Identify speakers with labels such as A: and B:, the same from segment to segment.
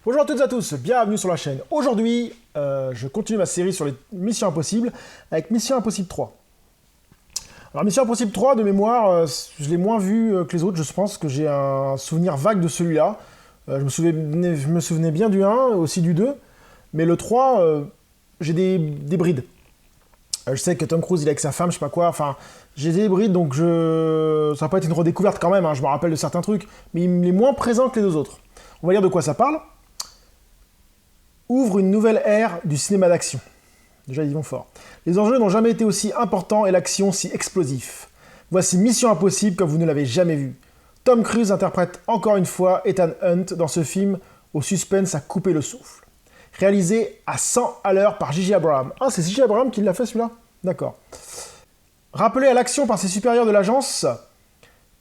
A: Bonjour à toutes et à tous, bienvenue sur la chaîne. Aujourd'hui, je continue ma série sur les Missions Impossibles avec Mission Impossible 3. Alors Mission Impossible 3, de mémoire, je l'ai moins vu que les autres, je pense que j'ai un souvenir vague de celui-là. Je me souvenais bien du 1, aussi du 2, mais le 3, j'ai des brides. Je sais que Tom Cruise, il est avec sa femme, je sais pas quoi, enfin, j'ai des brides, donc ça va pas être une redécouverte quand même, hein, je me rappelle de certains trucs, mais il est moins présent que les deux autres. On va lire de quoi ça parle. Ouvre une nouvelle ère du cinéma d'action. Déjà, ils vont fort. Les enjeux n'ont jamais été aussi importants et l'action si explosif. Voici Mission Impossible comme vous ne l'avez jamais vu. Tom Cruise interprète encore une fois Ethan Hunt dans ce film au suspense à couper le souffle. Réalisé à 100 à l'heure par J.J. Abrams. Ah, c'est J.J. Abrams qui l'a fait celui-là? D'accord. Rappelé à l'action par ses supérieurs de l'agence,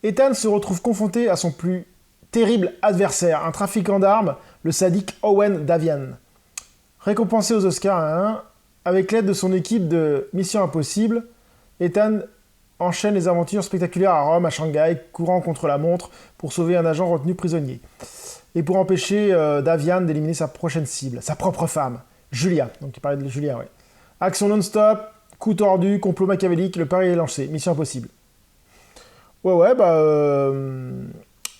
A: Ethan se retrouve confronté à son plus terrible adversaire, un trafiquant d'armes, le sadique Owen Davian. Récompensé aux Oscars, hein, avec l'aide de son équipe de Mission Impossible, Ethan enchaîne les aventures spectaculaires à Rome, à Shanghai, courant contre la montre pour sauver un agent retenu prisonnier. Et pour empêcher Davian d'éliminer sa prochaine cible, sa propre femme, Julia. Donc il parlait de Julia, ouais. Action non-stop, coup tordu, complot machiavélique, le pari est lancé. Mission Impossible. Ouais,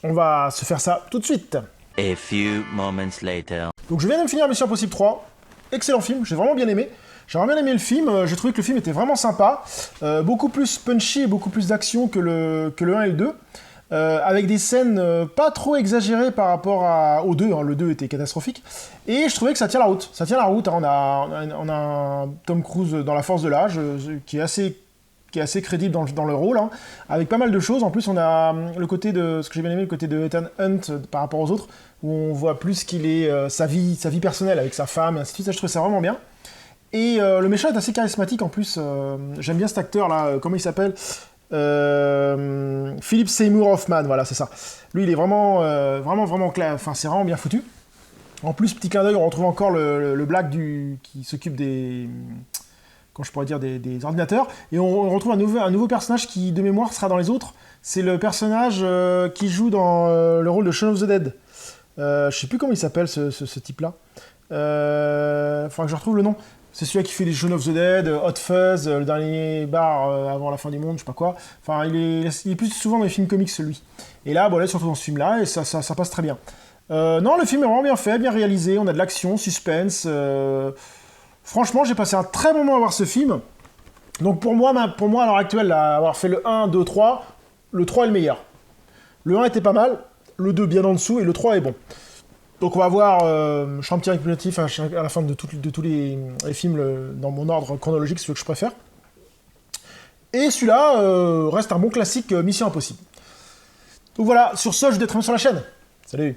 A: on va se faire ça tout de suite.
B: A few moments later.
A: Donc je viens de me finir Mission Impossible 3. Excellent film, j'ai vraiment bien aimé. J'ai vraiment bien aimé le film, j'ai trouvé que le film était vraiment sympa. Beaucoup plus punchy et beaucoup plus d'action que le 1 et le 2. Avec des scènes pas trop exagérées par rapport au 2. Hein. Le 2 était catastrophique. Et je trouvais que ça tient la route. Ça tient la route. Hein. On a un Tom Cruise dans la force de l'âge qui est assez crédible dans le rôle, hein, avec pas mal de choses. En plus, on a le côté de ce que j'ai bien aimé, le côté de Ethan Hunt par rapport aux autres, où on voit plus qu'il est sa vie personnelle avec sa femme et ainsi de suite. Ça, je trouve ça vraiment bien. Et le méchant est assez charismatique en plus. J'aime bien cet acteur là. Comment il s'appelle? Philip Seymour Hoffman. Voilà, c'est ça. Lui, il est vraiment clair. Enfin, c'est vraiment bien foutu. En plus, petit clin d'œil, on retrouve encore le black qui s'occupe des ordinateurs. Et on retrouve un nouveau personnage qui, de mémoire, sera dans les autres. C'est le personnage qui joue dans le rôle de Shaun of the Dead. Je sais plus comment il s'appelle, ce type-là. Faudra que je retrouve le nom. C'est celui-là qui fait des Shaun of the Dead, Hot Fuzz, le dernier bar avant la fin du monde, je sais pas quoi. Enfin, il est plus souvent dans les films comics, celui. Et là, bon, là, surtout dans ce film-là, et ça passe très bien. Non, le film est vraiment bien fait, bien réalisé. On a de l'action, suspense. Franchement, j'ai passé un très bon moment à voir ce film. Donc pour moi à l'heure actuelle, avoir fait le 1, 2, 3, le 3 est le meilleur. Le 1 était pas mal, le 2 bien en dessous, et le 3 est bon. Donc on va voir, je ferai un petit récapitulatif à la fin de tous les films dans mon ordre chronologique, c'est ce que je préfère. Et celui-là reste un bon classique Mission Impossible. Donc voilà, sur ce, je vous dis à très bientôt sur la chaîne. Salut!